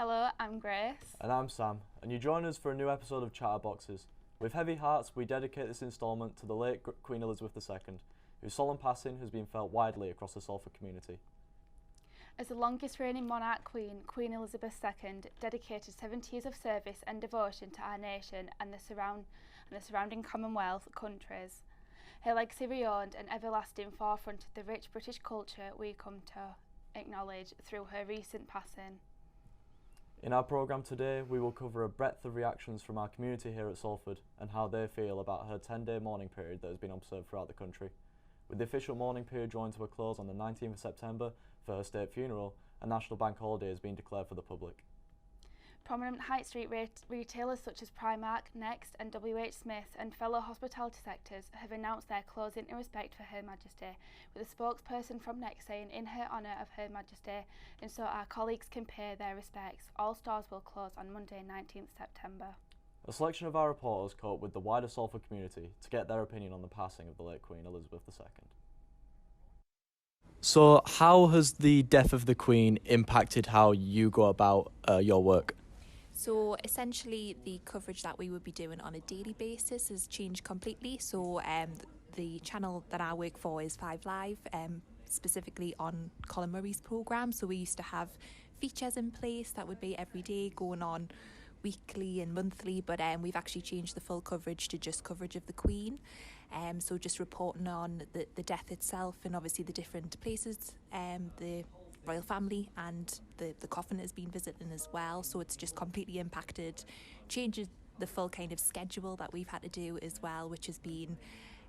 Hello, I'm Grace. And I'm Sam, and you join us for a new episode of Chatterboxes. With heavy hearts, we dedicate this instalment to the late Queen Elizabeth II, whose solemn passing has been felt widely across the Salford community. As the longest reigning monarch queen, Queen Elizabeth II dedicated 70 years of service and devotion to our nation and the surrounding Commonwealth countries. Her legacy remained an everlasting forefront of the rich British culture we come to acknowledge through her recent passing. In our programme today, we will cover a breadth of reactions from our community here at Salford and how they feel about her 10-day mourning period that has been observed throughout the country. With the official mourning period drawing to a close on the 19th of September for her state funeral, a national bank holiday has been declared for the public. Prominent high street retailers such as Primark, Next and WH Smith and fellow hospitality sectors have announced their closing in respect for Her Majesty, with a spokesperson from Next saying in her honour of Her Majesty, and so our colleagues can pay their respects. All stores will close on Monday 19th September. A selection of our reporters caught up with the wider Salford community to get their opinion on the passing of the late Queen Elizabeth II. So, how has the death of the Queen impacted how you go about your work? So essentially the coverage that we would be doing on a daily basis has changed completely. So the channel that I work for is 5 Live, specifically on Colin Murray's programme. So we used to have features in place that would be every day going on weekly and monthly, but we've actually changed the full coverage to just coverage of the Queen. So just reporting on the death itself and obviously the different places, the royal family and the coffin has been visiting as well, so it's just completely impacted, changes the full kind of schedule that we've had to do as well, which has been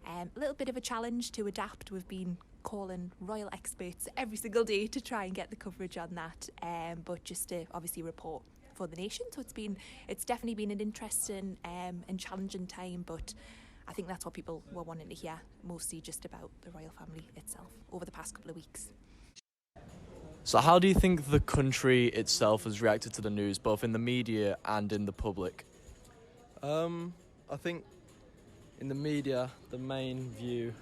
a little bit of a challenge to adapt. We've been calling royal experts every single day to try and get the coverage on that, but just to obviously report for the nation. So it's definitely been an interesting and challenging time, but I think that's what people were wanting to hear, mostly just about the royal family itself over the past couple of weeks. So how do you think the country itself has reacted to the news, both in the media and in the public? I think in the media, the main view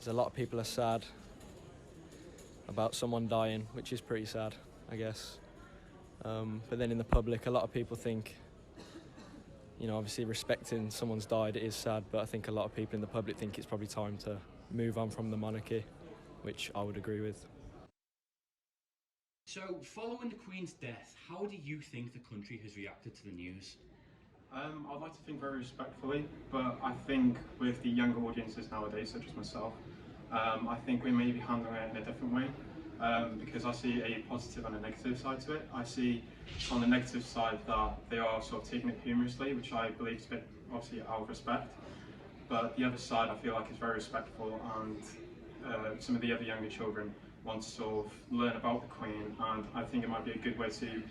is a lot of people are sad about someone dying, which is pretty sad, I guess. But then in the public, a lot of people think, obviously respecting someone's died, it is sad, but I think a lot of people in the public think it's probably time to move on from the monarchy, which I would agree with. So, following the Queen's death, how do you think the country has reacted to the news? I'd like to think very respectfully, but I think with the younger audiences nowadays, such as myself, I think we may be handling it in a different way, because I see a positive and a negative side to it. I see on the negative side that they are sort of taking it humorously, which I believe is a bit obviously out of respect, but the other side I feel like is very respectful, and some of the other younger children want to sort of learn about the Queen, and I think it might be a good way to,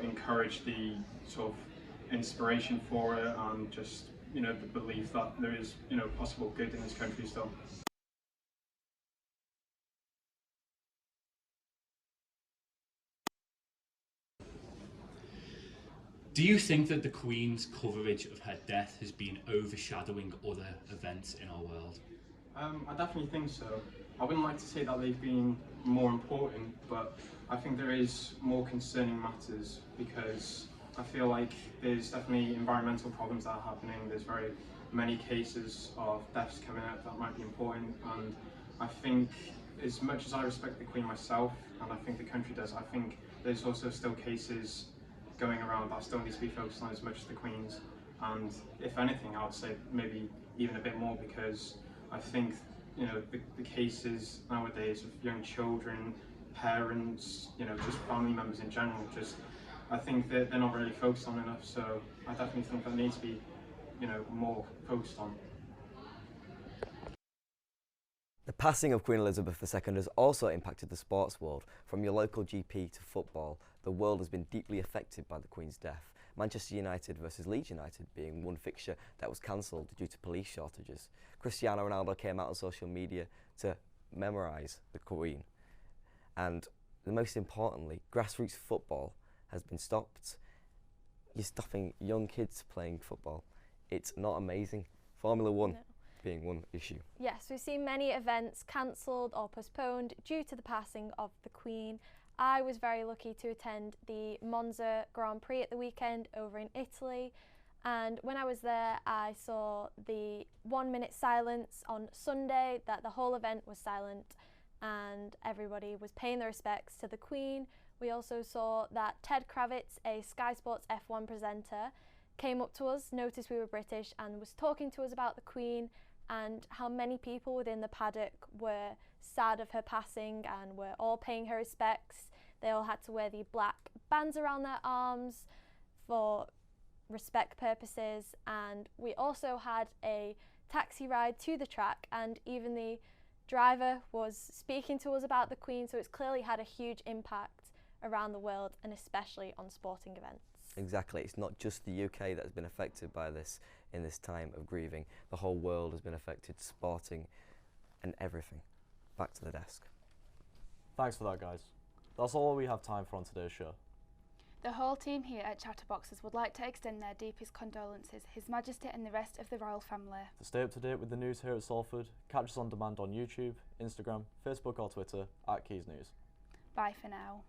encourage the sort of inspiration for it and just, the belief that there is, possible good in this country still. Do you think that the Queen's coverage of her death has been overshadowing other events in our world? I definitely think so. I wouldn't like to say that they've been more important, but I think there is more concerning matters, because I feel like there's definitely environmental problems that are happening. There's very many cases of deaths coming out that might be important, and I think as much as I respect the Queen myself, and I think the country does, I think there's also still cases going around that still need to be focused on as much as the Queen's, and if anything I would say maybe even a bit more, because I think the cases nowadays of young children, parents, just family members in general, I think that they're not really focused on enough, so I definitely think that needs to be more focused on. The passing of Queen Elizabeth II has also impacted the sports world. From your local GP to football, the world has been deeply affected by the Queen's death. Manchester United versus Leeds United being one fixture that was cancelled due to police shortages. Cristiano Ronaldo came out on social media to memorise the Queen. And most importantly, grassroots football has been stopped. You're stopping young kids playing football. It's not amazing. Formula One being one issue. Yes, we've seen many events cancelled or postponed due to the passing of the Queen. I was very lucky to attend the Monza Grand Prix at the weekend over in Italy, and when I was there I saw the 1 minute silence on Sunday, that the whole event was silent and everybody was paying their respects to the Queen. We also saw that Ted Kravitz, a Sky Sports F1 presenter, came up to us, noticed we were British and was talking to us about the Queen and how many people within the paddock were sad of her passing and were all paying her respects. They all had to wear the black bands around their arms for respect purposes, and we also had a taxi ride to the track, and even the driver was speaking to us about the Queen, so it's clearly had a huge impact around the world and especially on sporting events. Exactly, it's not just the UK that has been affected by this in this time of grieving. The whole world has been affected, sporting and everything. Back to the desk. Thanks for that, guys. That's all we have time for on today's show. The whole team here at Chatterboxes would like to extend their deepest condolences, His Majesty and the rest of the royal family. To stay up to date with the news here at Salford, catch us on demand on YouTube, Instagram, Facebook or Twitter @Quays News. Bye for now.